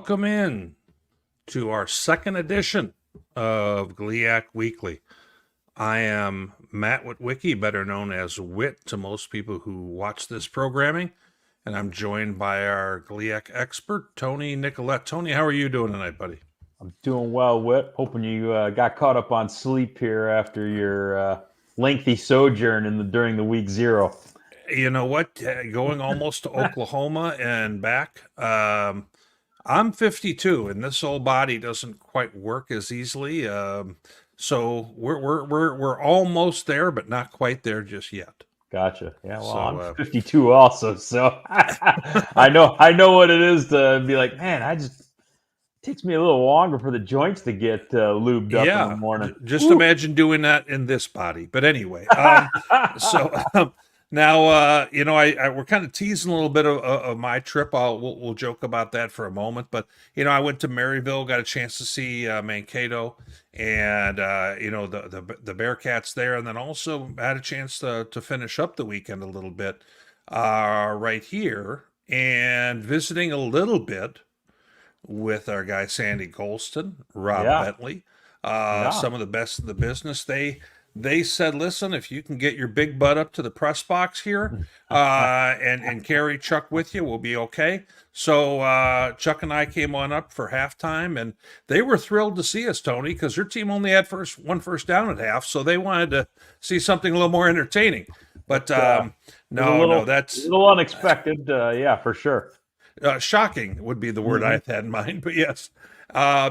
Welcome in to our second edition of GLIAC Weekly. I am Matt Witwicky, better known as Witt to most people who watch this programming, and I'm joined by our GLIAC expert, Tony Nicolette. Tony, how are you doing tonight, buddy? I'm doing well, Witt. Hoping you got caught up on sleep here after your lengthy sojourn during the week zero. You know what? Going almost to Oklahoma and back. I'm 52, and this old body doesn't quite work as easily. So we're almost there, but not quite there just yet. Gotcha. Yeah, well, I'm 52 also, so I know what it is to be like, man. It takes me a little longer for the joints to get lubed up in the morning. Just imagine doing that in this body. But anyway, now, we're kind of teasing a little bit of my trip. We'll joke about that for a moment. But, I went to Maryville, got a chance to see Mankato and, the Bearcats there. And then also had a chance to finish up the weekend a little bit right here and visiting a little bit with our guy Sandy Golston, Rob Bentley, some of the best in the business. They said, listen, if you can get your big butt up to the press box here and carry Chuck with you, we'll be okay. So Chuck and I came on up for halftime, and they were thrilled to see us, Tony, because their team only had one first down at half, so they wanted to see something a little more entertaining. But that's a little unexpected. Yeah, for sure. Shocking would be the word I had in mind, but yes.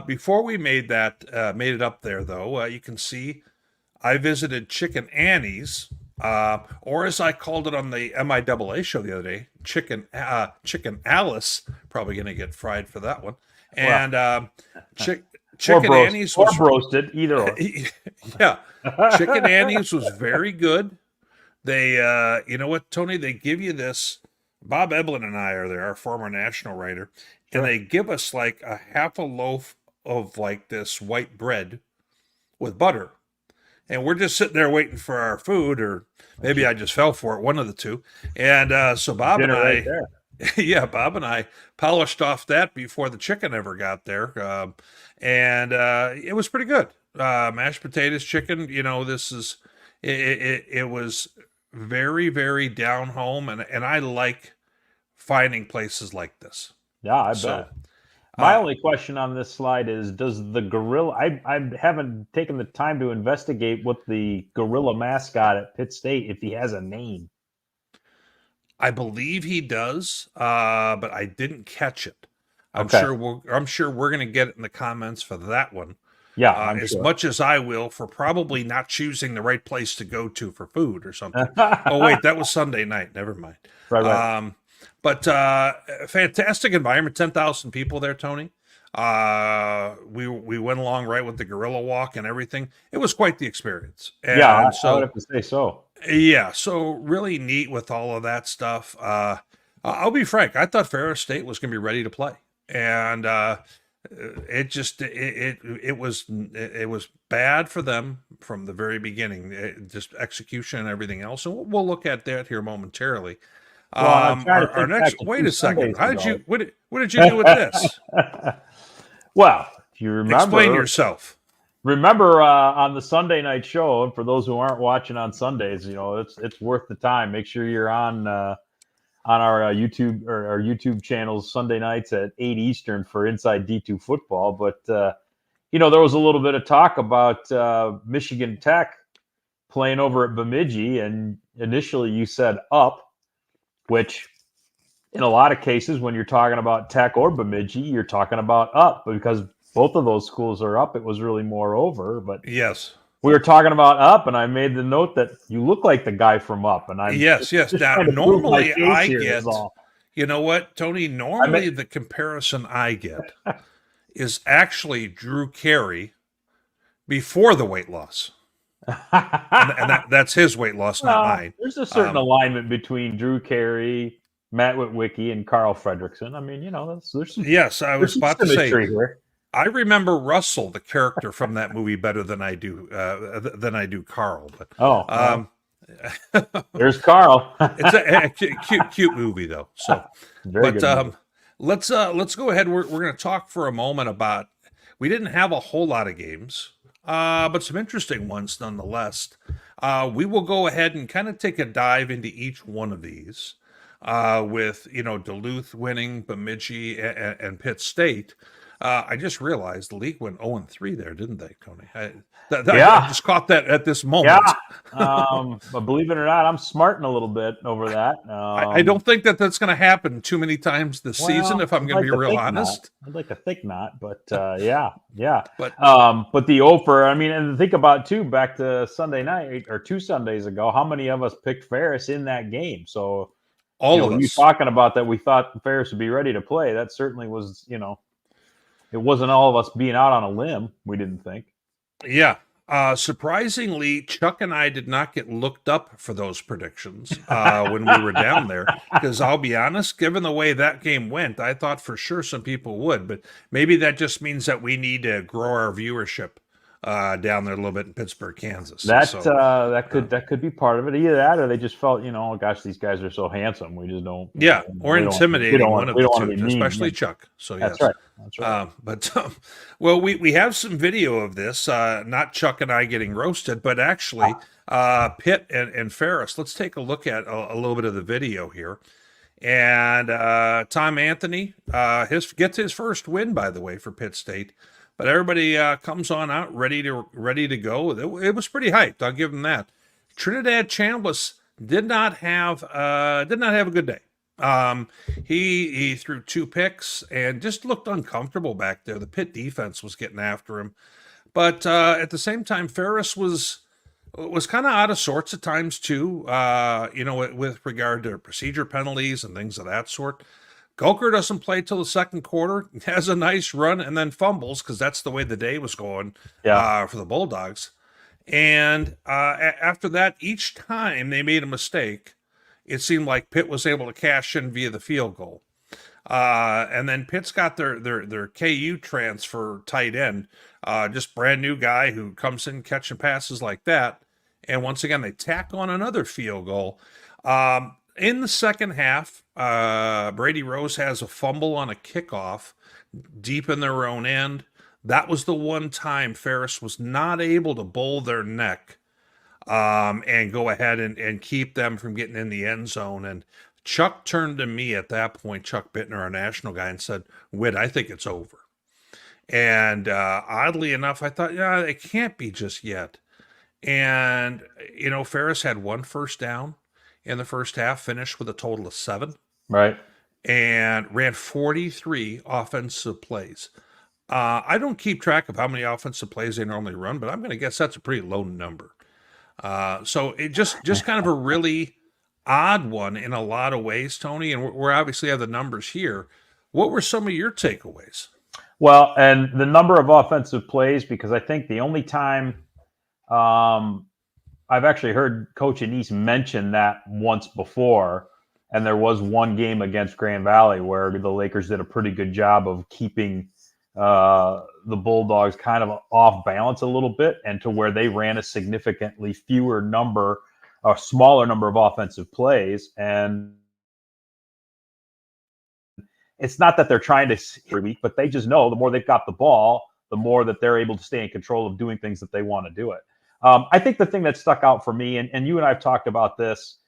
Before we made it up there, though, you can see I visited Chicken Annie's, or as I called it on the MIAA show the other day, Chicken Alice. Probably going to get fried for that one. And Chicken Annie's was roasted, either or. Yeah, Chicken Annie's was very good. They, you know what, Tony? They give you this. Bob Eblin and I are there, our former national writer, and they give us like a half a loaf of like this white bread with butter. And we're just sitting there waiting for our food, or maybe I just fell for it, one of the two. And so Bob and I, Bob and I polished off that before the chicken ever got there. And it was pretty good. Mashed potatoes, chicken, it was very, very down home, and I like finding places like this. Yeah, I bet. My only question on this slide is, does the gorilla, I haven't taken the time to investigate what the gorilla mascot at Pitt State, if he has a name. I believe he does, but I didn't catch it. I'm sure we're going to get it in the comments for that one. Yeah, as much as I will for probably not choosing the right place to go to for food or something. Oh wait, that was Sunday night. Never mind. Right. But fantastic environment. 10,000 people there, Tony. We went along right with the gorilla walk and everything. It was quite the experience. And I would have to say so. Yeah, so really neat with all of that stuff. I'll be frank. I thought Ferris State was going to be ready to play, and it was bad for them from the very beginning, just execution and everying else. And we'll look at that here momentarily. Our next. Wait a second. What did you do with this? Well, if you remember, explain yourself. Remember on the Sunday night show, and for those who aren't watching on Sundays, it's worth the time. Make sure you're on our YouTube or our YouTube channels Sunday nights at 8 Eastern for Inside D2 Football. But, there was a little bit of talk about Michigan Tech playing over at Bemidji. And initially you said up, which in a lot of cases when you're talking about Tech or Bemidji, you're talking about up. But because both of those schools are up, it was really more over. But yes. We were talking about up, and I made the note that you look like the guy from Up. And yes. Now, normally I get, you know what, Tony? Normally the comparison I get is actually Drew Carey before the weight loss, and that's his weight loss, not mine. There's a certain alignment between Drew Carey, Matt Witwicky, and Carl Fredrickson. I mean, there's some. Yes, I was about to say. Here. I remember Russell, the character from that movie, better than I do Carl. But there's Carl. It's a cute movie though. So, very good movie. let's go ahead. We're going to talk for a moment about. We didn't have a whole lot of games, but some interesting ones nonetheless. We will go ahead and kind of take a dive into each one of these, with Duluth winning, Bemidji, and Pitt State. I just realized the league went 0-3 there, didn't they, Tony? I Yeah. just caught that at this moment. Yeah. But believe it or not, I'm smarting a little bit over that. I don't think that that's going to happen too many times this season, Well, if I'm I'd going to like be to real think not. honest. I'd like to think not, but yeah. But But the offer, I mean, and think about too, back to Sunday night or 2 Sundays ago, how many of us picked Ferris in that game? So, all of you us, talking about that, we thought Ferris would be ready to play. That certainly was, it wasn't all of us being out on a limb. We didn't think. yeah. Surprisingly, Chuck and I did not get looked up for those predictions when we were down there. Because I'll be honest, given the way that game went, I thought for sure some people would. But maybe that just means that we need to grow our viewership down there a little bit in Pittsburgh, Kansas. That could be part of it. Either that, or they just felt, oh gosh, these guys are so handsome. We just don't. Yeah, or intimidating, one of the two, mean, especially Chuck. So that's yes, right. That's right. But well, we have some video of this. Not Chuck and I getting roasted, but actually Pitt and Ferris. Let's take a look at a little bit of the video here. And Tom Anthony gets his first win, by the way, for Pitt State. But everybody comes on out ready to go. It was pretty hyped. I'll give them that. Trinidad Chambliss did not have a good day. He threw 2 picks and just looked uncomfortable back there. The Pitt defense was getting after him, but at the same time, Ferris was kind of out of sorts at times too. With regard to procedure penalties and things of that sort. Gulker doesn't play till the second quarter, has a nice run, and then fumbles because that's the way the day was going for the Bulldogs. And after that, each time they made a mistake, it seemed like Pitt was able to cash in via the field goal. And then Pitt's got their KU transfer tight end, just brand new guy who comes in catching passes like that. And once again, they tack on another field goal. In the second half, Brady Rose has a fumble on a kickoff deep in their own end. That was the one time Ferris was not able to bowl their neck and go ahead and keep them from getting in the end zone. And Chuck turned to me at that point, Chuck Bittner, our national guy, and said, "Witt, I think it's over." And oddly enough, I thought, yeah, it can't be just yet. And, Ferris had 1 first down in the first half, finished with a total of 7. Right. And ran 43 offensive plays. I don't keep track of how many offensive plays they normally run, but I'm going to guess that's a pretty low number. So it just kind of a really odd one in a lot of ways, Tony. And we obviously have the numbers here. What were some of your takeaways? Well, and the number of offensive plays, because I think the only time I've actually heard Coach Anise mention that once before, and there was one game against Grand Valley where the Lakers did a pretty good job of keeping the Bulldogs kind of off balance a little bit, and to where they ran a significantly smaller number of offensive plays. And it's not that they're trying to every week, but they just know the more they've got the ball, the more that they're able to stay in control of doing things that they want to do it. I think the thing that stuck out for me, and you and I have talked about this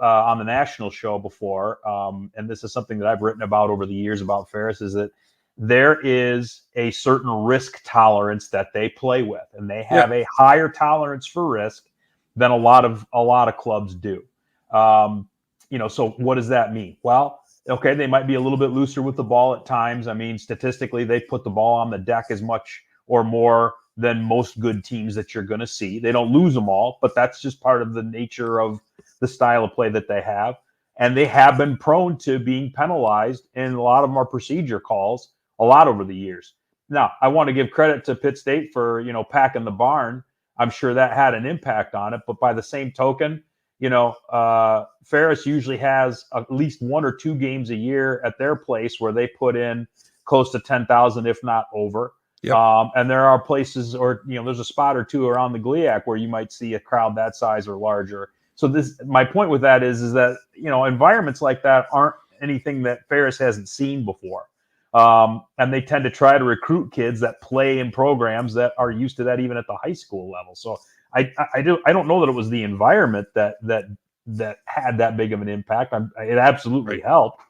on the national show before, and this is something that I've written about over the years about Ferris, is that there is a certain risk tolerance that they play with, and they have a higher tolerance for risk than a lot of clubs do. So what does that mean? Well, okay, they might be a little bit looser with the ball at times. I mean, statistically, they put the ball on the deck as much or more than most good teams that you're going to see. They don't lose them all, but that's just part of the nature of the style of play that they have. And they have been prone to being penalized, and a lot of them are procedure calls a lot over the years. Now, I want to give credit to Pitt State for, packing the barn. I'm sure that had an impact on it, but by the same token, Ferris usually has at least 1 or 2 games a year at their place where they put in close to 10,000, if not over. Yep. And there are places, or there's a spot or two around the GLIAC where you might see a crowd that size or larger. So my point with that is that environments like that aren't anything that Ferris hasn't seen before. And they tend to try to recruit kids that play in programs that are used to that even at the high school level. So I don't know that it was the environment that had that big of an impact. It absolutely helped,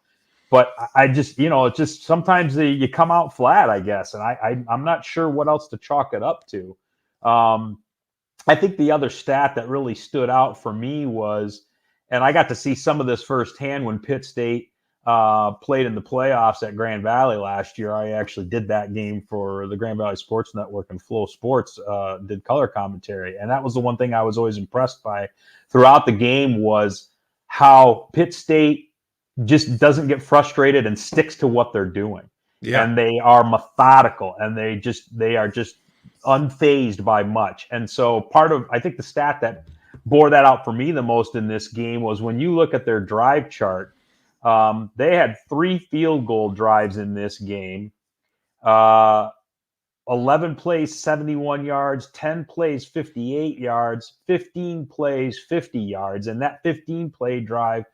but I just, it's just sometimes you come out flat, I guess, and I'm not sure what else to chalk it up to. I think the other stat that really stood out for me was, and I got to see some of this firsthand when Pitt State played in the playoffs at Grand Valley last year. I actually did that game for the Grand Valley Sports Network, and Flow Sports did color commentary. And that was the one thing I was always impressed by throughout the game, was how Pitt State just doesn't get frustrated and sticks to what they're doing. Yeah. And they are methodical, and they are just unfazed by much. And so I think the stat that bore that out for me the most in this game was when you look at their drive chart. They had 3 field goal drives in this game. 11 plays, 71 yards, 10 plays, 58 yards, 15 plays, 50 yards. And that 15-play drive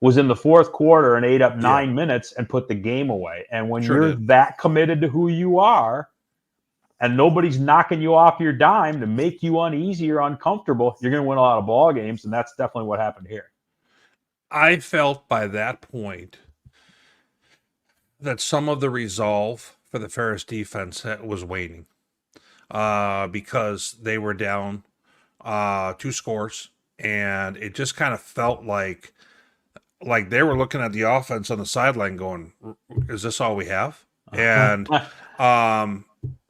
was in the fourth quarter and ate up 9 minutes and put the game away. And when you're that committed to who you are, and nobody's knocking you off your dime to make you uneasy or uncomfortable, you're going to win a lot of ball games. And that's definitely what happened here. I felt by that point that some of the resolve for the Ferris defense was waning because they were down 2 scores, and it just kind of felt like they were looking at the offense on the sideline going, is this all we have? And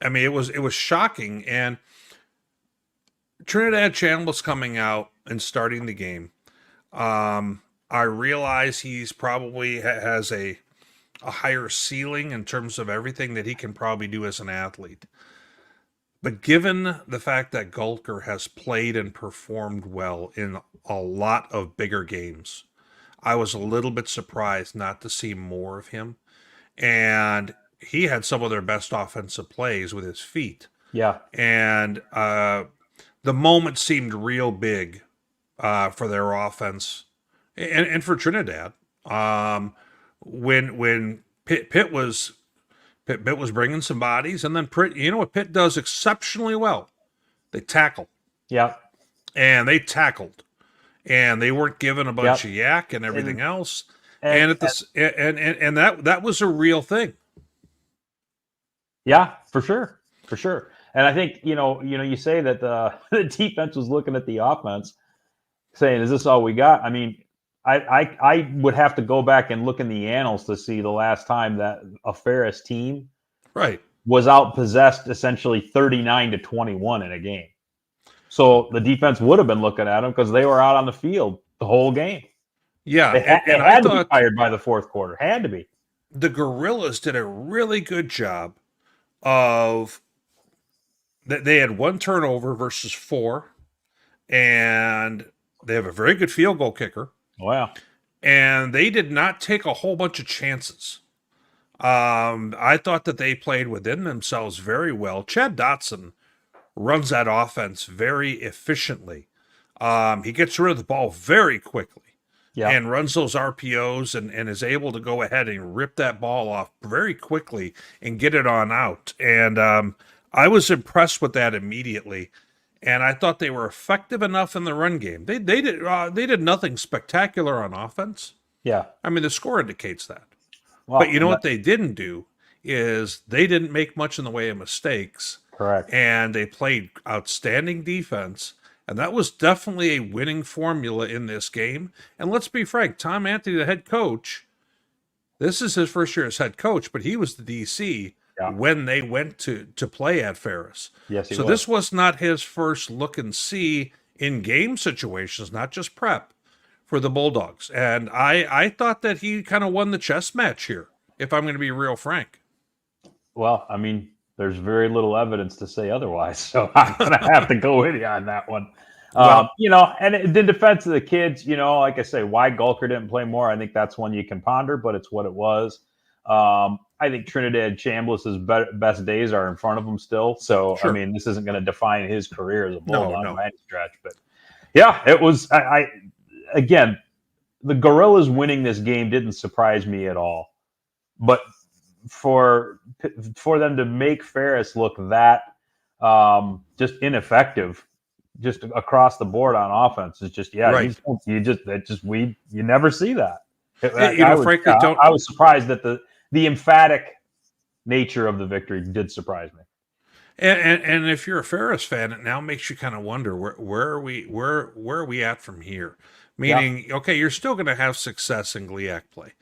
I mean, it was shocking. And Trinidad Chambliss coming out and starting the game, I realize he's probably has a higher ceiling in terms of everything that he can probably do as an athlete. But given the fact that Gulker has played and performed well in a lot of bigger games, I was a little bit surprised not to see more of him. And he had some of their best offensive plays with his feet. Yeah. And the moment seemed real big for their offense. And for Trinidad, when Pitt was bringing some bodies, and then you know what Pitt does exceptionally well? They tackle. Yeah. And they tackled, and they weren't given a bunch of yak and everything else. And that was a real thing. Yeah, for sure. And I think you say that the defense was looking at the offense, saying, "Is this all we got?" I mean, I would have to go back and look in the annals to see the last time that a Ferris team was outpossessed essentially 39-21 in a game. So the defense would have been looking at them because they were out on the field the whole game. Yeah, they had to be tired by the fourth quarter. Had to be. The Gorillas did a really good job of that. They had 1 turnover versus 4, and they have a very good field goal kicker. Wow. And they did not take a whole bunch of chances. I thought that they played within themselves very well. Chad Dotson runs that offense very efficiently. He gets rid of the ball very quickly and runs those RPOs and is able to go ahead and rip that ball off very quickly and get it on out. And I was impressed with that immediately. And I thought they were effective enough in the run game. They did nothing spectacular on offense. Yeah. I mean, the score indicates that. Well, but you know what they didn't do is they didn't make much in the way of mistakes. Correct. And they played outstanding defense. And that was definitely a winning formula in this game. And let's be frank, Tom Anthony, the head coach, this is his first year as head coach, but he was the DC when they went to play at Ferris. Yes, so this was not his first look and see in game situations, not just prep for the Bulldogs. And I thought that he kind of won the chess match here, if I'm going to be real frank. Well, I mean, there's very little evidence to say otherwise, so I'm going to have to go with you on that one. Well, and in defense of the kids, like I say, why Gulker didn't play more, I think that's one you can ponder, but it's what it was. I think Trinidad Chambliss's best days are in front of him still. So, I mean, this isn't going to define his career as a Bulldog by any stretch. But, yeah, it was – again, the Gorillas winning this game didn't surprise me at all. But for them to make Ferris look that just ineffective, just across the board on offense is just Right. you never see that. Frankly, don't. I was surprised that the emphatic nature of the victory did surprise me. And if you're a Ferris fan, it now makes you kind of wonder where are we at from here? Meaning, okay, you're still going to have success in GLIAC play,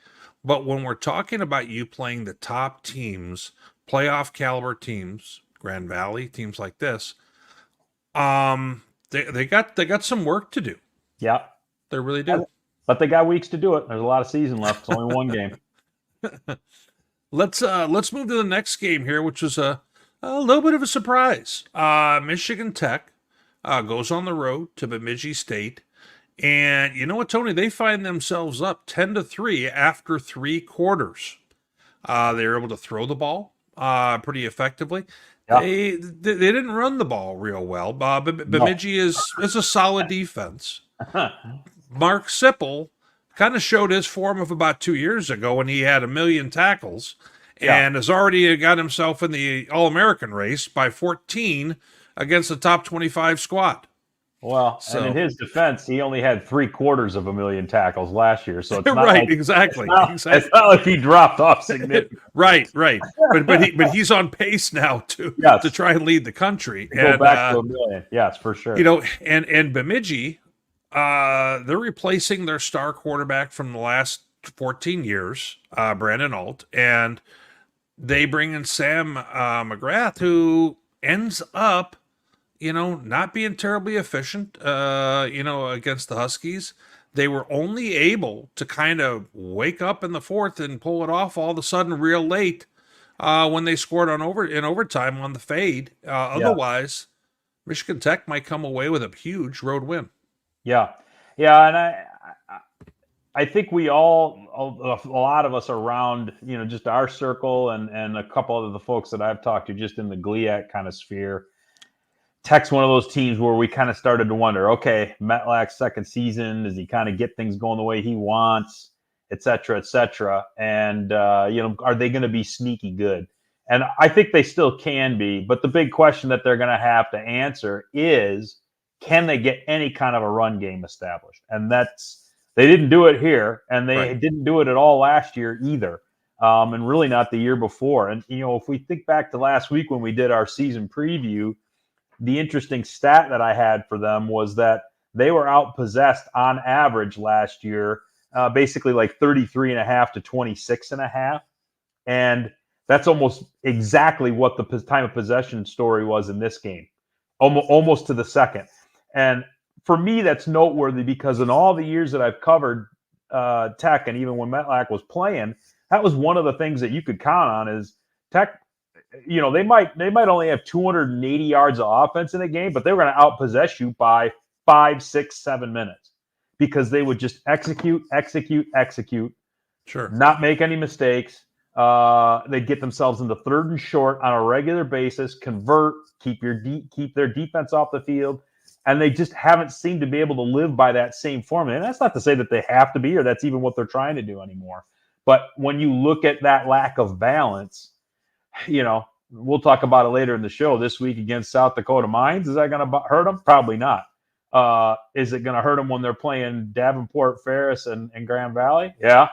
but when we're talking about you playing the top teams, playoff caliber teams, Grand Valley teams like this, they got some work to do. Yeah, They really do. But they got weeks to do it. There's a lot of season left. It's only one game. Let's move to the next game here, which is a little bit of a surprise. Michigan Tech goes on the road to Bemidji State, and you know what, Tony? They find themselves up 10-3 after 3 quarters. They were able to throw the ball pretty effectively. Yep. They didn't run the ball real well. Bemidji is a solid defense. Mark Sipple kind of showed his form of about 2 years ago when he had 1 million tackles and has already got himself in the All-American race by 14 against the top 25 squad. Well, and in his defense, he only had 3/4 million tackles last year, so it's not right, like, exactly. It's not like he dropped off significantly. right. But he's on pace now to try and lead the country. Go back to 1 million. Yes, for sure. And Bemidji, they're replacing their star quarterback from the last 14 years, Brandon Alt, and they bring in Sam McGrath, who ends up, not being terribly efficient, against the Huskies. They were only able to kind of wake up in the fourth and pull it off all of a sudden real late when they scored in overtime on the fade. Otherwise, Michigan Tech might come away with a huge road win. Yeah, and I think we all, a lot of us around, just our circle and a couple of the folks that I've talked to just in the GLIAC kind of sphere, Tech's one of those teams where we kind of started to wonder, okay, Metlak's second season, does he kind of get things going the way he wants, et cetera, et cetera? And, are they going to be sneaky good? And I think they still can be, but the big question that they're going to have to answer is, can they get any kind of a run game established? And they didn't do it here, and they didn't do it at all last year either, and really not the year before. And, if we think back to last week when we did our season preview, the interesting stat that I had for them was that they were outpossessed on average last year, basically like 33.5 to 26.5. And that's almost exactly what the time of possession story was in this game, almost to the second. And for me, that's noteworthy because in all the years that I've covered Tech, and even when Metlak was playing, that was one of the things that you could count on is Tech. They might only have 280 yards of offense in a game, but they were going to outpossess you by 5, 6, 7 minutes because they would just execute, sure, not make any mistakes. They'd get themselves into 3rd and short on a regular basis, convert, keep their defense off the field, and they just haven't seemed to be able to live by that same formula. And that's not to say that they have to be, or that's even what they're trying to do anymore. But when you look at that lack of balance, we'll talk about it later in the show this week against South Dakota Mines. Is that going to hurt them? Probably not. Is it going to hurt them when they're playing Davenport, Ferris, and Grand Valley? Yeah,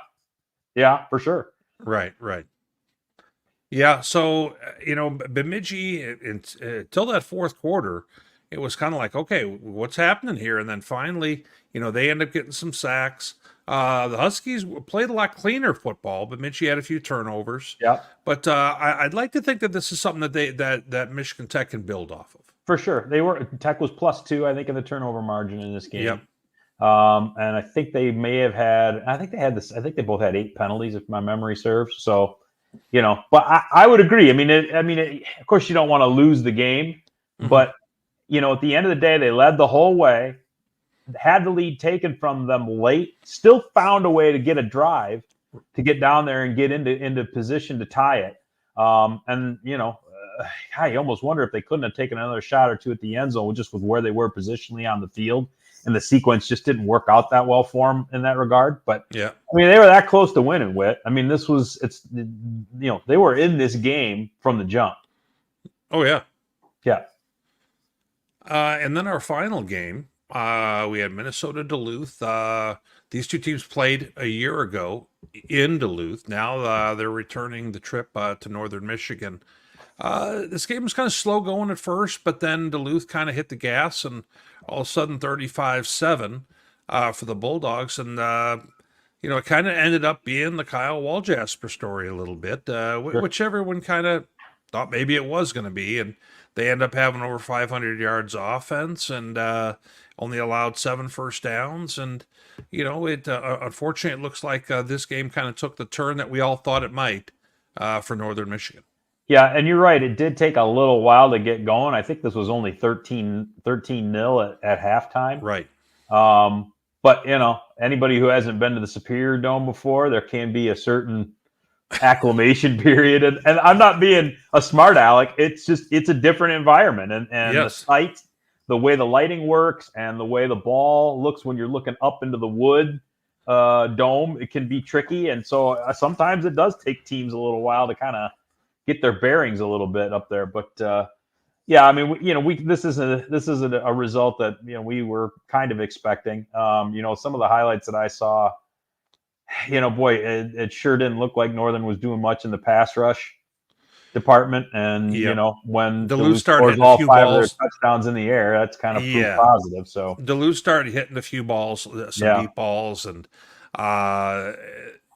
for sure. Right. Yeah, so, Bemidji, until that fourth quarter, it was kind of like, okay, what's happening here? And then finally, they end up getting some sacks. The Huskies played a lot cleaner football, but Bemidji had a few turnovers. Yeah. But I'd like to think that this is something that Michigan Tech can build off of. For sure. Tech was +2, I think, in the turnover margin in this game. Yep. And I think they may have had, I think they both had 8 penalties if my memory serves. So, but I would agree. Of course you don't want to lose the game, but at the end of the day, they led the whole way, had the lead taken from them late, still found a way to get a drive to get down there and get into position to tie it. I almost wonder if they couldn't have taken another shot or two at the end zone just with where they were positionally on the field. and the sequence just didn't work out that well for them in that regard. But Yeah. I mean, they were that close to winning, Witt. I mean, they were in this game from the jump. Oh yeah. Yeah. And then our final game, we had Minnesota Duluth. These two teams played a year ago in Duluth. Now they're returning the trip to Northern Michigan. This game was kind of slow going at first, but then Duluth kind of hit the gas, and all of a sudden 35-7 for the Bulldogs. And, it kind of ended up being the Kyle Waljasper story a little bit, which everyone kind of thought maybe it was going to be. And they end up having over 500 yards offense and only allowed 7 first downs. And, unfortunately, it looks like this game kind of took the turn that we all thought it might for Northern Michigan. Yeah, and you're right. It did take a little while to get going. I think this was only 13-0 at halftime. Right. But, anybody who hasn't been to the Superior Dome before, there can be a certain acclimation period. And I'm not being a smart aleck. It's a different environment. And yes. The sight, the way the lighting works, and the way the ball looks when you're looking up into the wood dome, it can be tricky. And so sometimes it does take teams a little while to kind of get their bearings a little bit up there. But yeah, I mean, this is a result that we were kind of expecting. Some of the highlights that I saw, boy, it sure didn't look like Northern was doing much in the pass rush department. And when Duluth started hitting all a few 5 balls, of their touchdowns in the air, that's kind of proof positive. So Duluth started hitting a few balls, some deep balls, and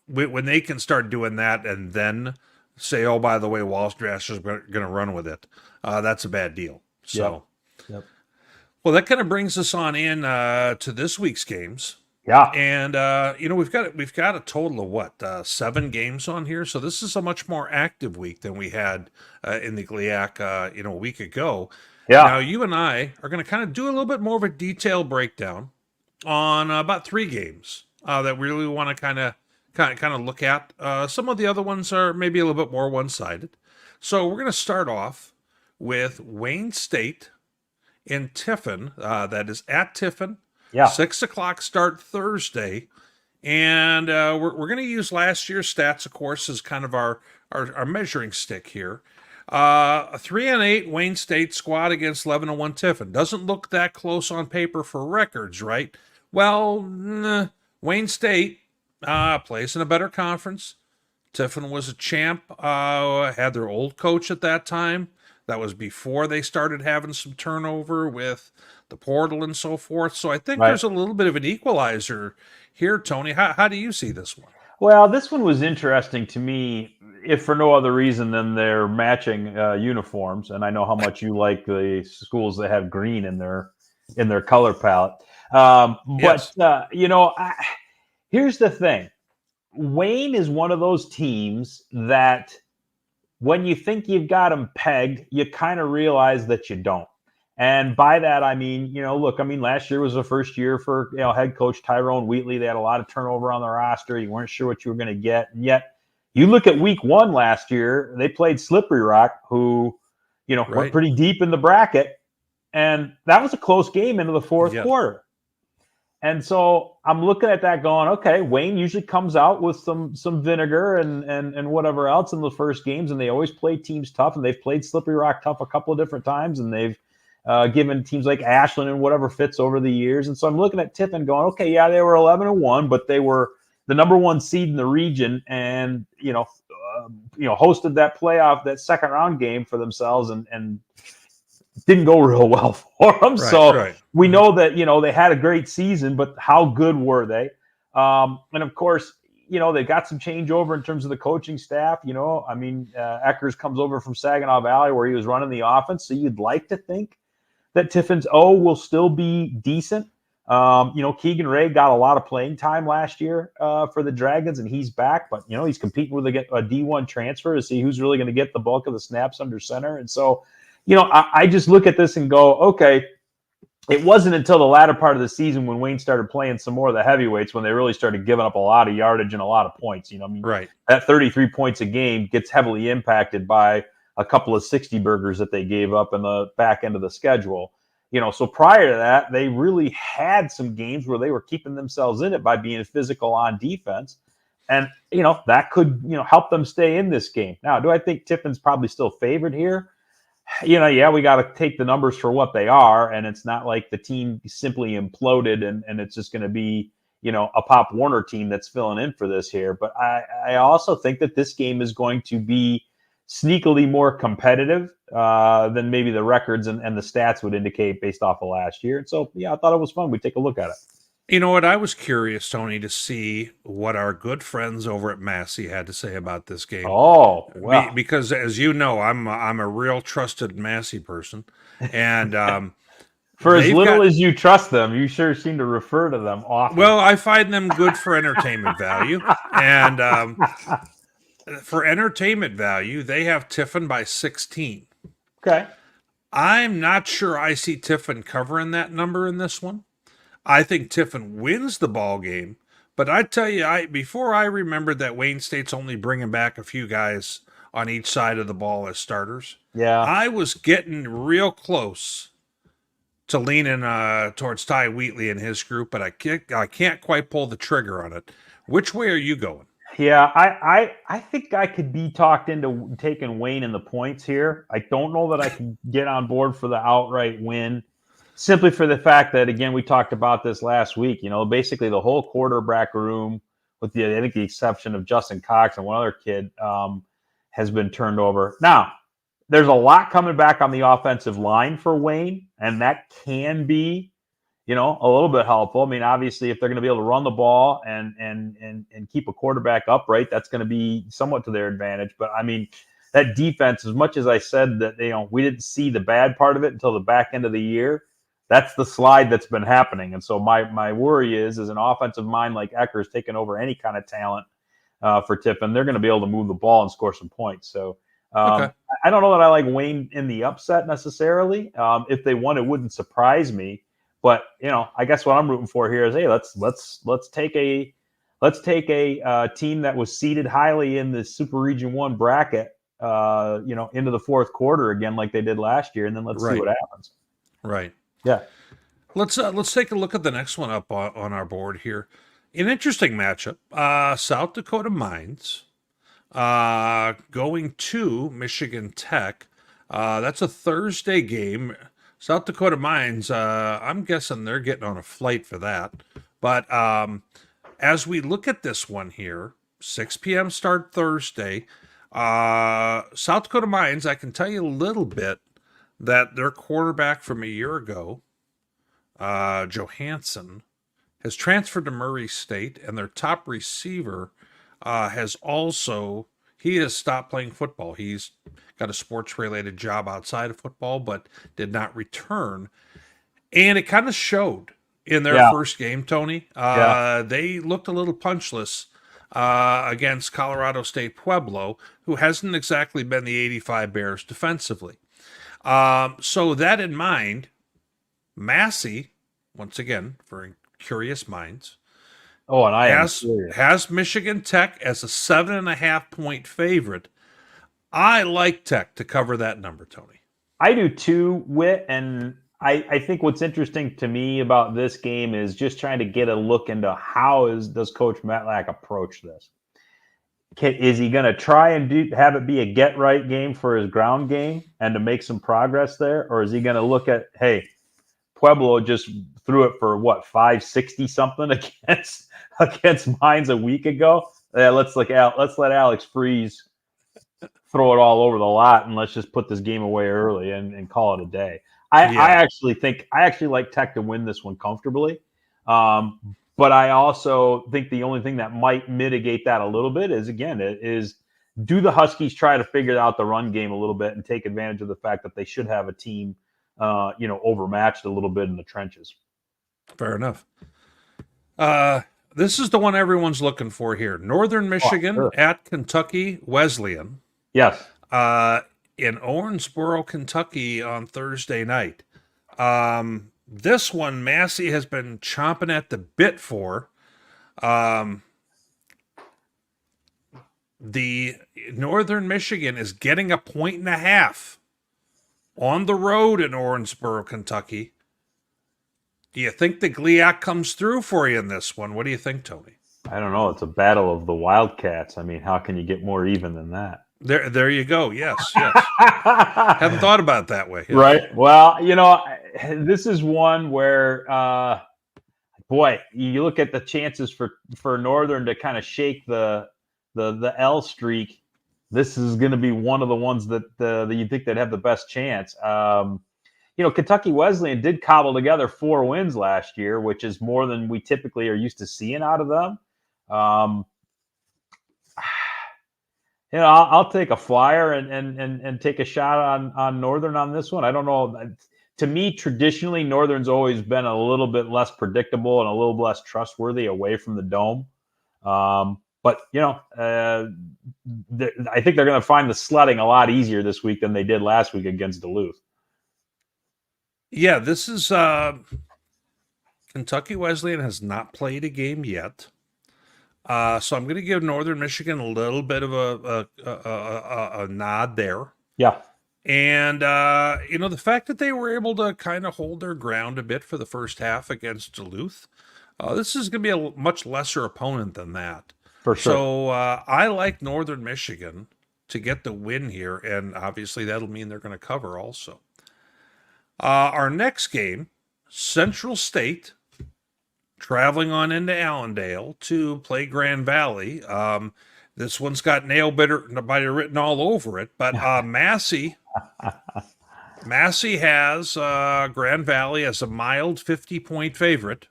when they can start doing that, and then say, oh, by the way, Waljasper's going to run with it, that's a bad deal. So, Yep. Well, that kind of brings us on in to this week's games. Yeah. And we've got a total of what 7 games on here. So this is a much more active week than we had in the GLIAC a week ago. Yeah. Now you and I are going to kind of do a little bit more of a detailed breakdown on about 3 games that we really want to kind of look at. Some of the other ones are maybe a little bit more one-sided. So we're going to start off with Wayne State in Tiffin. That is at Tiffin. Yeah. 6:00 start Thursday. And we're going to use last year's stats, of course, as kind of our measuring stick here. A 3-8 Wayne State squad against 11-1 Tiffin. Doesn't look that close on paper for records, right? Well, Wayne State plays in a better conference. Tiffin was a champ, had their old coach at that time. That was before they started having some turnover with the portal and so forth. So I think there's a little bit of an equalizer here, Tony. How do you see this one? Well, this one was interesting to me, if for no other reason than they're matching uniforms. And I know how much you like the schools that have green in their color palette. Yes. But here's the thing. Wayne is one of those teams that when you think you've got them pegged, you kind of realize that you don't. And by that, I mean, last year was the first year for, head coach Tyrone Wheatley. They had a lot of turnover on the roster. You weren't sure what you were going to get. And yet you look at week 1 last year, they played Slippery Rock, who, were pretty deep in the bracket. And that was a close game into the fourth quarter. And so I'm looking at that going, okay, Wayne usually comes out with some vinegar and whatever else in the first games, and they always play teams tough, and they've played Slippery Rock tough a couple of different times, and they've given teams like Ashland and whatever fits over the years. And so I'm looking at Tiffin going, okay, yeah, they were 11-1, but they were the number 1 seed in the region, and hosted that playoff, that second round game for themselves, and didn't go real well for them. We know that, they had a great season, but how good were they? And of course, they got some changeover in terms of the coaching staff. Eckers comes over from Saginaw Valley where he was running the offense. So you'd like to think that Tiffin's will still be decent. Keegan Ray got a lot of playing time last year for the Dragons, and he's back. But, he's competing with a D1 transfer to see who's really going to get the bulk of the snaps under center. And so, I just look at this and go, okay, it wasn't until the latter part of the season when Wayne started playing some more of the heavyweights when they really started giving up a lot of yardage and a lot of points. That 33 points a game gets heavily impacted by a couple of 60 burgers that they gave up in the back end of the schedule. So prior to that, they really had some games where they were keeping themselves in it by being physical on defense. And, that could, help them stay in this game. Now, do I think Tiffin's probably still favored here? Yeah, we got to take the numbers for what they are. And it's not like the team simply imploded and it's just going to be, a Pop Warner team that's filling in for this here. But I also think that this game is going to be sneakily more competitive than maybe the records and the stats would indicate based off of last year. And so, I thought it was fun. We'd take a look at it. You know what? I was curious, Tony, to see what our good friends over at Massey had to say about this game. Oh, well. Because as you know, I'm a real trusted Massey person, and for as little as you trust them, you sure seem to refer to them often. Well, I find them good for entertainment value, and for entertainment value, they have Tiffin by 16. Okay. I'm not sure I see Tiffin covering that number in this one. I think Tiffin wins the ball game, but I tell you, before I remembered that Wayne State's only bringing back a few guys on each side of the ball as starters. Yeah, I was getting real close to leaning towards Ty Wheatley and his group, but I can't quite pull the trigger on it. Which way are you going? Yeah, I think I could be talked into taking Wayne in the points here. I don't know that I can get on board for the outright win. Simply for the fact that, again, we talked about this last week, basically the whole quarterback room, with I think the exception of Justin Cox and one other kid, has been turned over. Now, there's a lot coming back on the offensive line for Wayne, and that can be, a little bit helpful. I mean, obviously, if they're going to be able to run the ball and keep a quarterback upright, that's going to be somewhat to their advantage. But, I mean, that defense, as much as I said that, we didn't see the bad part of it until the back end of the year, that's the slide that's been happening. And so my worry is an offensive mind like Ecker's taking over any kind of talent for Tiffin, they're going to be able to move the ball and score some points. So I don't know that I like Wayne in the upset necessarily. If they won, it wouldn't surprise me. But I guess what I'm rooting for here is, hey, let's take a team that was seeded highly in the Super Region 1 bracket, into the fourth quarter again like they did last year, and then let's see what happens. Right. Yeah. Let's take a look at the next one up on our board here. An interesting matchup. South Dakota Mines going to Michigan Tech. That's a Thursday game. South Dakota Mines, I'm guessing they're getting on a flight for that. But as we look at this one here, 6 p.m. start Thursday. South Dakota Mines, I can tell you a little bit that their quarterback from a year ago, Johansson, has transferred to Murray State, and their top receiver has stopped playing football. He's got a sports-related job outside of football, but did not return. And it kind of showed in their first game, Tony. They looked a little punchless against Colorado State Pueblo, who hasn't exactly been the 85 Bears defensively. So that in mind, Massey, once again, for curious minds, and I has Michigan Tech as a 7.5 point favorite. I like Tech to cover that number, Tony. I do too, Witt, and I think what's interesting to me about this game is just trying to get a look into does Coach Matlack approach this. Is he going to try and have it be a get-right game for his ground game and to make some progress there? Or is he going to look at, hey, Pueblo just threw it for, 560-something against Mines a week ago? Yeah, let's let Alex Freeze throw it all over the lot, and let's just put this game away early and call it a day. I actually like Tech to win this one comfortably. But I also think the only thing that might mitigate that a little bit is do the Huskies try to figure out the run game a little bit and take advantage of the fact that they should have a team, overmatched a little bit in the trenches. Fair enough. This is the one everyone's looking for here. Northern Michigan at Kentucky Wesleyan. Yes. In Owensboro, Kentucky on Thursday night. This one, Massey has been chomping at the bit for. The Northern Michigan is getting 1.5 points on the road in Owensboro, Kentucky. Do you think the GLIAC comes through for you in this one? What do you think, Tony? I don't know. It's a battle of the Wildcats. I mean, how can you get more even than that? There you go. Yes, yes. Hadn't thought about it that way. Yes. Right. Well, this is one where, boy, you look at the chances for Northern to kind of shake the L streak. This is going to be one of the ones that you think they'd have the best chance. Kentucky Wesleyan did cobble together 4 wins last year, which is more than we typically are used to seeing out of them. I'll take a flyer and take a shot on Northern on this one. I don't know. To me, traditionally, Northern's always been a little bit less predictable and a little less trustworthy away from the dome. But I think they're going to find the sledding a lot easier this week than they did last week against Duluth. Yeah, this is Kentucky Wesleyan has not played a game yet. So I'm going to give Northern Michigan a little bit of a nod there. Yeah. And, the fact that they were able to kind of hold their ground a bit for the first half against Duluth, this is going to be a much lesser opponent than that. For sure. So I like Northern Michigan to get the win here, and obviously that'll mean they're going to cover also. Our next game, Central State, traveling on into Allendale to play Grand Valley. This one's got nail biter written all over it, but Massey has Grand Valley as a mild 50-point favorite.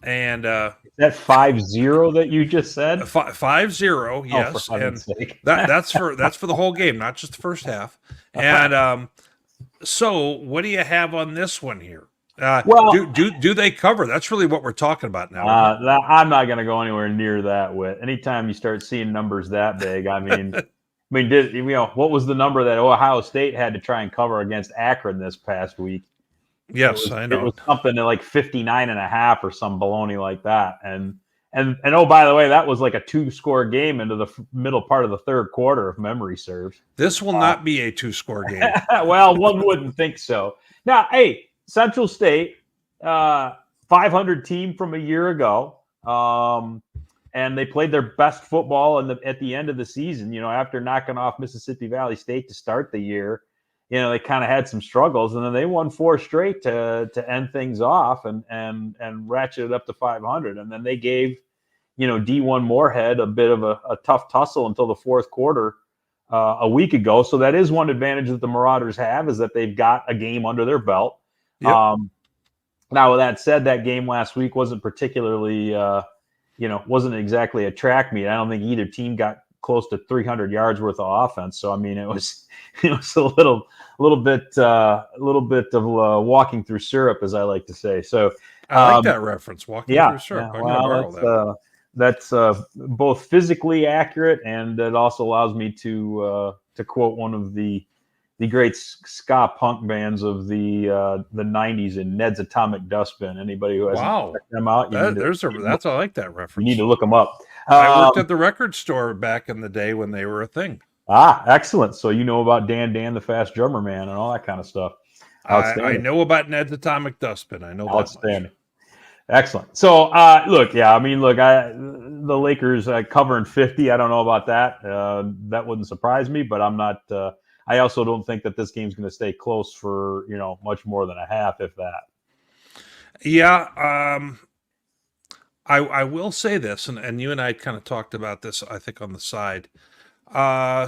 And that 5-0 that you just said? 5-0, yes. For and sake. that's for the whole game, not just the first half. And so what do you have on this one here? Do they cover? That's really what we're talking about now. I'm not going to go anywhere near that. With anytime you start seeing numbers that big, I mean, what was the number that Ohio State had to try and cover against Akron this past week? Yes, I know. It was something like 59.5 or some baloney like that. And oh, by the way, that was like a 2-score game into the middle part of the third quarter, if memory serves. This will not be a 2-score game. Well, one wouldn't think so. Now, hey, Central State, 500 team from a year ago, and they played their best football at the end of the season. After knocking off Mississippi Valley State to start the year, they kind of had some struggles, and then they won 4 straight to end things off and ratcheted up to 500, and then they gave D1 Moorhead a bit of a tough tussle until the fourth quarter a week ago. So that is one advantage that the Marauders have, is that they've got a game under their belt. Yep. Now, with that said, that game last week wasn't particularly, wasn't exactly a track meet. I don't think either team got close to 300 yards worth of offense. So, I mean, it was a little bit of walking through syrup, as I like to say. So I like that reference, walking through syrup. Yeah, well, that's both physically accurate, and it also allows me to quote one of the great ska punk bands of the 90s in Ned's Atomic Dustbin. Anybody who hasn't checked them out, I like that reference. You need to look them up. I worked at the record store back in the day when they were a thing. Excellent. So you know about Dan, the Fast Drummer Man, and all that kind of stuff. I know about Ned's Atomic Dustbin. I know. Outstanding. Excellent. So, the Lakers covering 50. I don't know about that. That wouldn't surprise me, but I'm not. I also don't think that this game's going to stay close for much more than a half, if that. Yeah. I will say this, and you and I kind of talked about this, I think, on the side.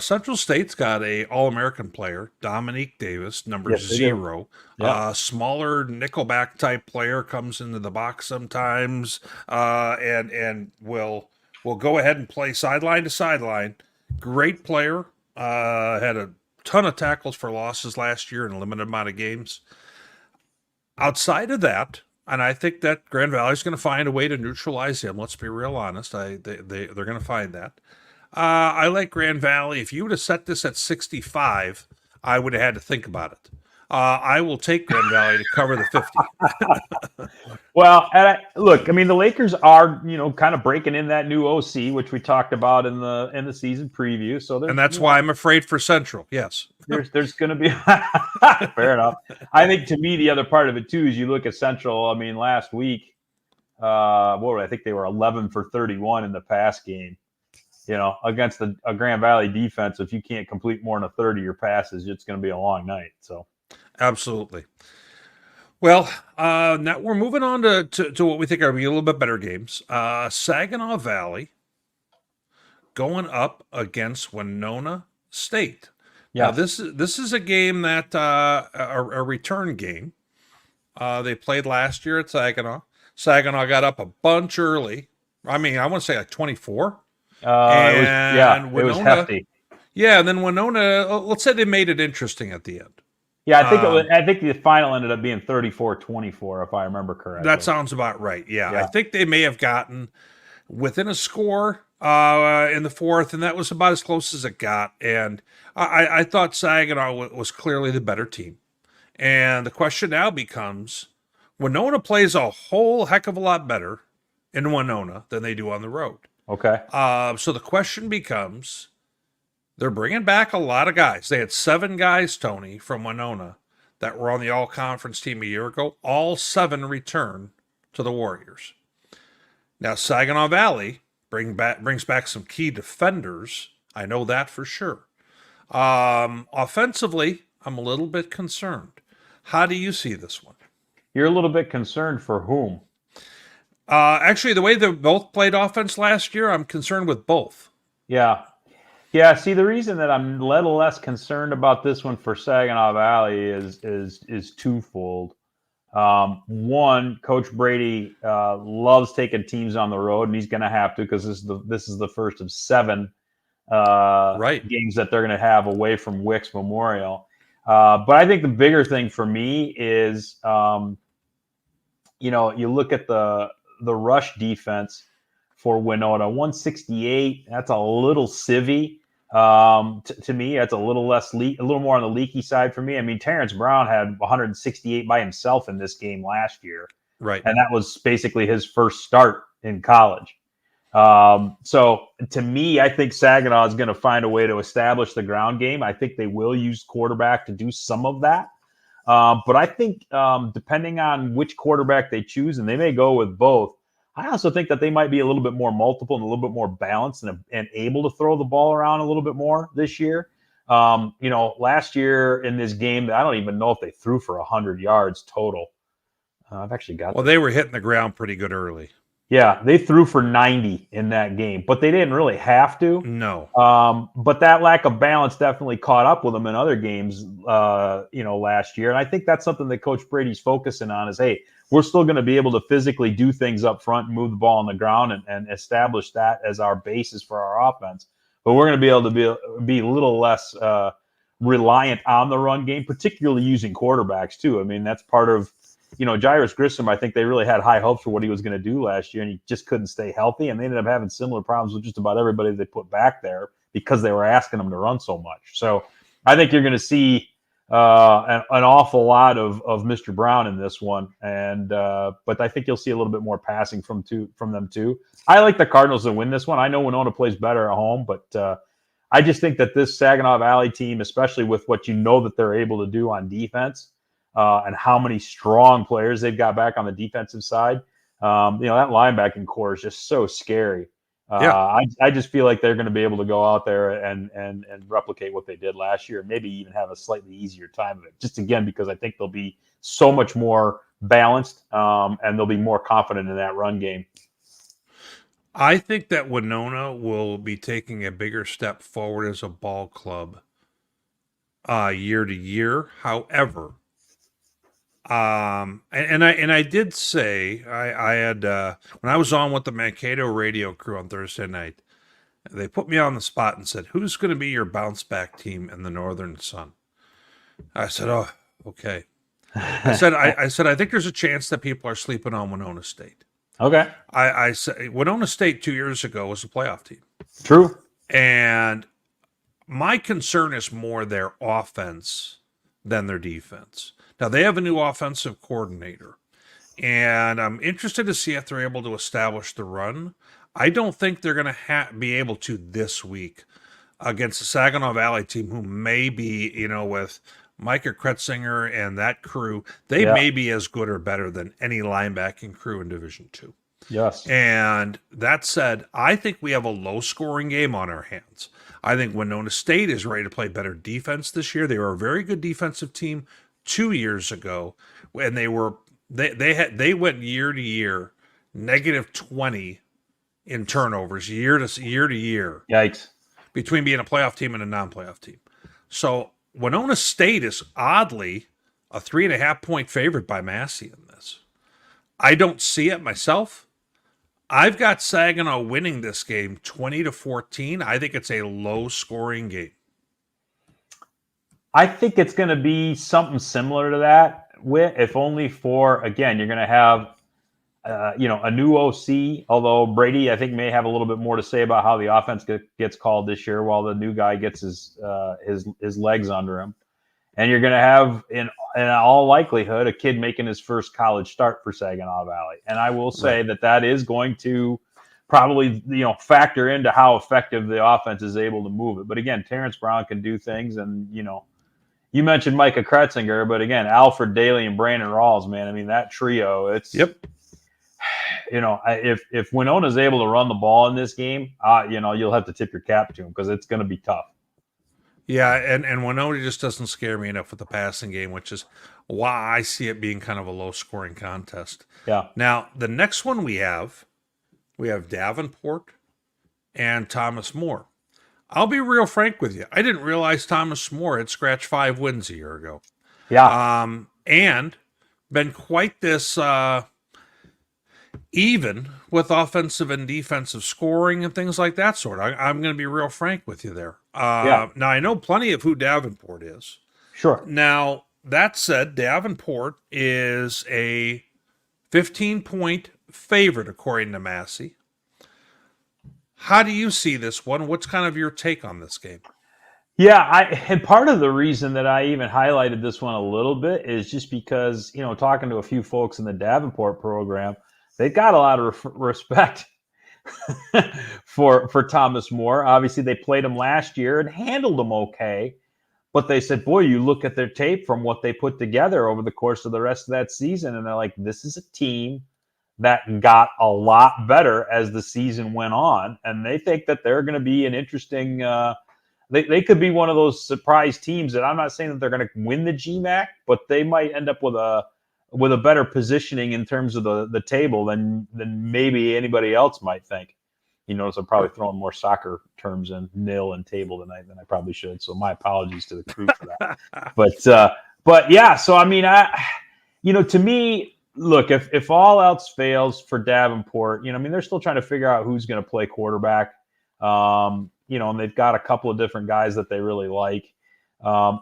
Central State's got a All-American player, Dominique Davis, number 0. Yeah. Smaller nickelback type player, comes into the box sometimes, and will go ahead and play sideline to sideline. Great player. Had a ton of tackles for losses last year in a limited amount of games. Outside of that, and I think that Grand Valley's going to find a way to neutralize him. Let's be real honest. They're going to find that. I like Grand Valley. If you would have set this at 65, I would have had to think about it. I will take Grand Valley to cover the 50. Well, look, I mean, the Lakers are, kind of breaking in that new OC, which we talked about in the season preview. So And that's why I'm afraid for Central. Yes. there's going to be fair enough. I think to me, the other part of it too is you look at Central. I mean, last week, I think they were 11 for 31 in the pass game. Against a Grand Valley defense, if you can't complete more than a third of your passes, it's going to be a long night. So, absolutely. Well, now we're moving on to what we think are going to be a little bit better games. Saginaw Valley going up against Winona State. yeah, Now, this is a game that a return game. They played last year at Saginaw. Saginaw got up a bunch early. I mean, I want to say like 24. It was hefty. Yeah, and then Winona, let's say they made it interesting at the end. Yeah, I think the final ended up being 34-24, if I remember correctly. That sounds about right. Yeah. Yeah. I think they may have gotten within a score in the fourth, and that was about as close as it got. And I thought Saginaw was clearly the better team. And the question now becomes, Winona plays a whole heck of a lot better in Winona than they do on the road. Okay. So the question becomes, they're bringing back a lot of guys. They had 7 guys, Tony, from Winona that were on the all-conference team a year ago. All 7 return to the Warriors. Now, Saginaw Valley brings back some key defenders. I know that for sure. Offensively, I'm a little bit concerned. How do you see this one? You're a little bit concerned for whom? Actually, the way they both played offense last year, I'm concerned with both. Yeah. Yeah, see, the reason that I'm a little less concerned about this one for Saginaw Valley is twofold. One, Coach Brady loves taking teams on the road, and he's going to have to because this is the first of 7 games that they're going to have away from Wicks Memorial. But I think the bigger thing for me is, you look at the rush defense for Winona, 168. That's a little civvy. To me, that's a little more on the leaky side for me. I mean, Terrence Brown had 168 by himself in this game last year. Right. And that was basically his first start in college. So to me, I think Saginaw is going to find a way to establish the ground game. I think they will use quarterback to do some of that. But I think depending on which quarterback they choose, and they may go with both, I also think that they might be a little bit more multiple and a little bit more balanced and able to throw the ball around a little bit more this year. Last year in this game, I don't even know if they threw for 100 yards total. I've actually got. Well, they were hitting the ground pretty good early. Yeah, they threw for 90 in that game, but they didn't really have to. No. But that lack of balance definitely caught up with them in other games, last year. And I think that's something that Coach Brady's focusing on is, hey, we're still going to be able to physically do things up front and move the ball on the ground and establish that as our basis for our offense. But we're going to be able to be a little less reliant on the run game, particularly using quarterbacks too. I mean, that's part of, Jairus Grissom, I think they really had high hopes for what he was going to do last year, and he just couldn't stay healthy. And they ended up having similar problems with just about everybody they put back there because they were asking him to run so much. So I think you're going to see an awful lot of Mr. Brown in this one. But I think you'll see a little bit more passing from them too. I like the Cardinals to win this one. I know Winona plays better at home, but I just think that this Saginaw Valley team, especially with what that they're able to do on defense, and how many strong players they've got back on the defensive side. That linebacking core is just so scary. I just feel like they're going to be able to go out there and replicate what they did last year, and maybe even have a slightly easier time of it. Just again, because I think they'll be so much more balanced, and they'll be more confident in that run game. I think that Winona will be taking a bigger step forward as a ball club year to year. However, and I did say I had when I was on with the Mankato radio crew on Thursday night, they put me on the spot and said, "Who's going to be your bounce back team in the Northern Sun?" I said, "Oh, okay." I said I think there's a chance that people are sleeping on Winona State. Okay. I said Winona State 2 years ago was a playoff team. True. And my concern is more their offense than their defense. Now, they have a new offensive coordinator, and I'm interested to see if they're able to establish the run. I don't think they're going to be able to this week against the Saginaw Valley team, who may be, with Micah Kretzinger and that crew, they Yeah. may be as good or better than any linebacking crew in Division II. Yes. And that said, I think we have a low-scoring game on our hands. I think Winona State is ready to play better defense this year. They were a very good defensive team 2 years ago, and they went year to year -20 in turnovers year to year. Yikes. Between being a playoff team and a non-playoff team. So Winona State is oddly a 3.5-point favorite by Massey in this. I don't see it myself. I've got Saginaw winning this game 20-14. I think it's a low-scoring game. I think it's going to be something similar to that, Witt, if only for, again, you're going to have a new OC, although Brady, I think, may have a little bit more to say about how the offense gets called this year while the new guy gets his legs under him. And you're going to have, in all likelihood, a kid making his first college start for Saginaw Valley. And I will say that is going to probably, factor into how effective the offense is able to move it. But again, Terrence Brown can do things. And, you mentioned Micah Kretzinger, but again, Alfred Daly and Brandon Rawls, man, I mean, that trio, it's... Yep. If Winona's able to run the ball in this game, you'll have to tip your cap to him because it's going to be tough. Yeah, and Winona just doesn't scare me enough with the passing game, which is why I see it being kind of a low-scoring contest. Yeah. Now, the next one we have Davenport and Thomas More. I'll be real frank with you. I didn't realize Thomas More had scratched 5 wins a year ago. Yeah. And been quite this... even with offensive and defensive scoring and things like that sort. I'm going to be real frank with you there. Now, I know plenty of who Davenport is. Sure. Now, that said, Davenport is a 15-point favorite, according to Massey. How do you see this one? What's kind of your take on this game? Yeah, and part of the reason that I even highlighted this one a little bit is just because, talking to a few folks in the Davenport program, they got a lot of respect for Thomas More. Obviously, they played him last year and handled him okay. But they said, boy, you look at their tape from what they put together over the course of the rest of that season, and they're like, this is a team that got a lot better as the season went on. And they think that they're going to be an interesting they could be one of those surprise teams that I'm not saying that they're going to win the GMAC, but they might end up with a better positioning in terms of the table than maybe anybody else might think. So I'm probably throwing more soccer terms in nil and table tonight than I probably should. So my apologies to the crew for that. But yeah, so I mean, to me, look, if all else fails for Davenport, they're still trying to figure out who's going to play quarterback. And they've got a couple of different guys that they really like.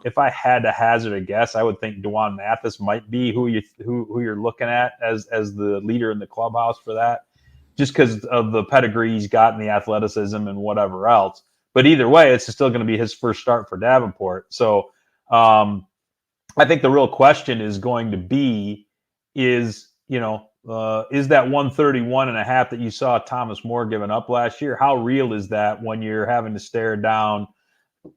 If I had to hazard a guess, I would think DeJuan Mathis might be who you're looking at as the leader in the clubhouse for that, just because of the pedigree he's got and the athleticism and whatever else. But either way, it's still going to be his first start for Davenport. So I think the real question is going to be is that 131.5 that you saw Thomas More giving up last year? How real is that when you're having to stare down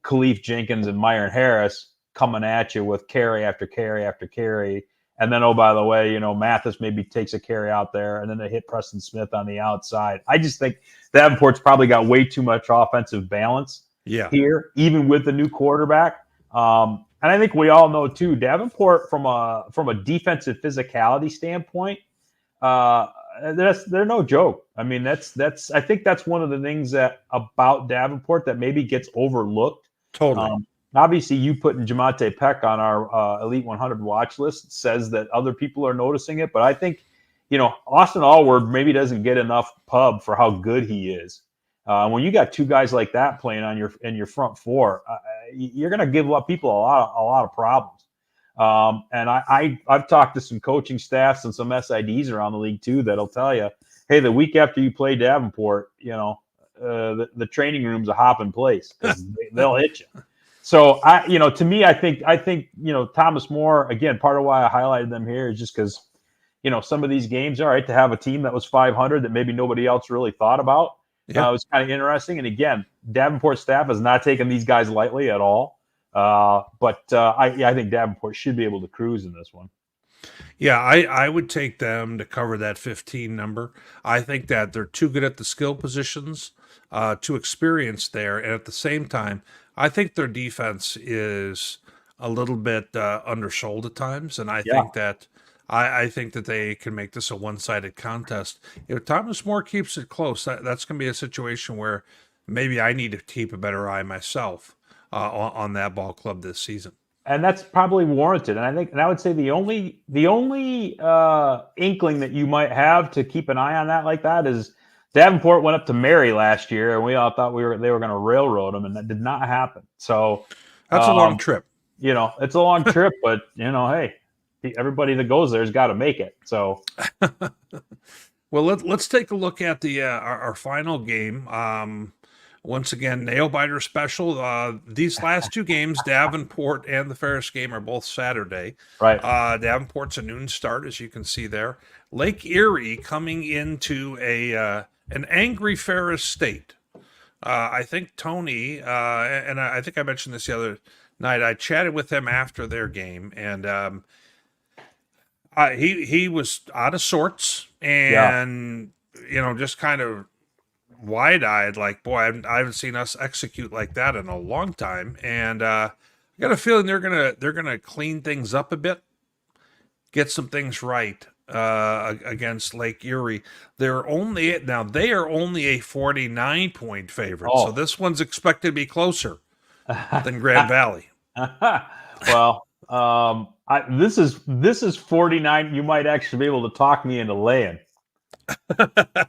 Khalif Jenkins and Myron Harris coming at you with carry after carry after carry? And then, oh, by the way, Mathis maybe takes a carry out there, and then they hit Preston Smith on the outside. I just think Davenport's probably got way too much offensive balance here, even with the new quarterback. And I think we all know, too, Davenport, from a defensive physicality standpoint, they're no joke. I mean, I think that's one of the things about Davenport that maybe gets overlooked. Totally. Obviously, you putting Jamante Peck on our Elite 100 watch list says that other people are noticing it. But I think, Austin Allward maybe doesn't get enough pub for how good he is. When you got two guys like that playing in your front four, you're going to give people a lot of problems. And I've talked to some coaching staffs and some SIDs around the league too that'll tell you, hey, the week after you play Davenport, the training room's a hopping place because they'll hit you. So to me, I think Thomas More, again, part of why I highlighted them here is just because some of these games, all right, to have a team that was 500 that maybe nobody else really thought about. Yeah. It was kind of interesting. And again, Davenport staff has not taken these guys lightly at all. But I think Davenport should be able to cruise in this one. Yeah, I would take them to cover that 15 number. I think that they're too good at the skill positions, too experienced there. And at the same time, I think their defense is a little bit undersold at times. And Yeah. I think that they can make this a one-sided contest. If Thomas More keeps it close, that's going to be a situation where maybe I need to keep a better eye myself on that ball club this season. And that's probably warranted. And I would say the only inkling that you might have to keep an eye on that like that is Davenport went up to Mary last year, and we all thought they were going to railroad them, and that did not happen. So that's a long trip. It's a long trip, but hey, everybody that goes there's got to make it. So, well, let's take a look at the our final game. Once again, nail biter special. These last two games, Davenport and the Ferris game, are both Saturday. Right. Davenport's a noon start, as you can see there. Lake Erie coming into an angry Ferris state. I think Tony, and I think I mentioned this the other night, I chatted with him after their game, and he was out of sorts and, just kind of wide-eyed, like, boy, I haven't seen us execute like that in a long time. And I got a feeling they're gonna clean things up a bit, get some things right against Lake Erie. They are only a 49-point favorite, so this one's expected to be closer than Grand Valley. Well, this is 49. You might actually be able to talk me into laying.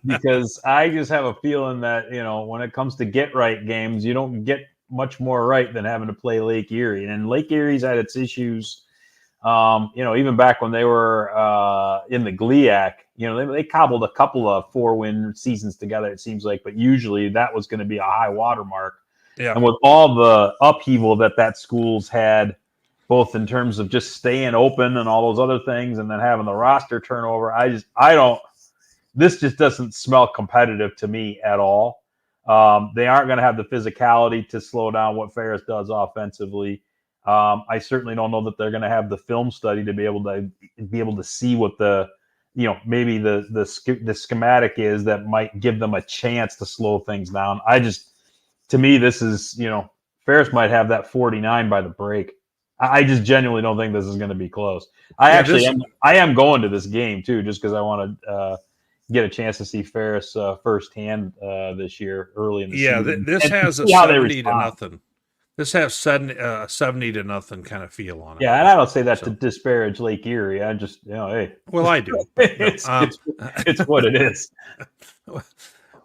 Because I just have a feeling that when it comes to get right games, you don't get much more right than having to play Lake Erie. And Lake Erie's had its issues. Even back when they were in the GLIAC, they cobbled a couple of 4-win seasons together. It seems like, but usually that was going to be a high watermark. Yeah. And with all the upheaval that school's had, both in terms of just staying open and all those other things, and then having the roster turnover, this just doesn't smell competitive to me at all. They aren't going to have the physicality to slow down what Ferris does offensively. I certainly don't know that they're going to have the film study to be able to see what maybe the schematic is that might give them a chance to slow things down. To me, this is Ferris might have that 49 by the break. I just genuinely don't think this is going to be close. I am going to this game too, just because I want to get a chance to see Ferris firsthand this year early in the season. This has a 70-0. This has 70-0 kind of feel on it. Yeah, and I don't say that to disparage Lake Erie. I just hey. Well, I do. it's what it is.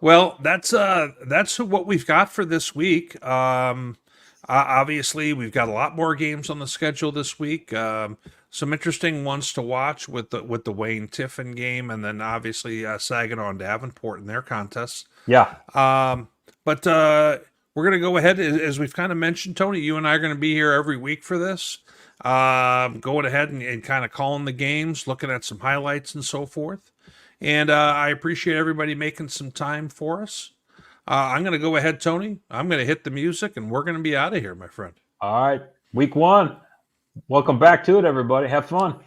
Well, that's what we've got for this week. Obviously, we've got a lot more games on the schedule this week. Some interesting ones to watch with the Wayne Tiffin game, and then obviously Saginaw and Davenport in their contests. Yeah. But we're going to go ahead, as we've kind of mentioned, Tony. You and I are going to be here every week for this. Going ahead and kind of calling the games, looking at some highlights and so forth. And I appreciate everybody making some time for us. I'm going to go ahead, Tony. I'm going to hit the music, and we're going to be out of here, my friend. All right. Week 1. Welcome back to it, everybody. Have fun.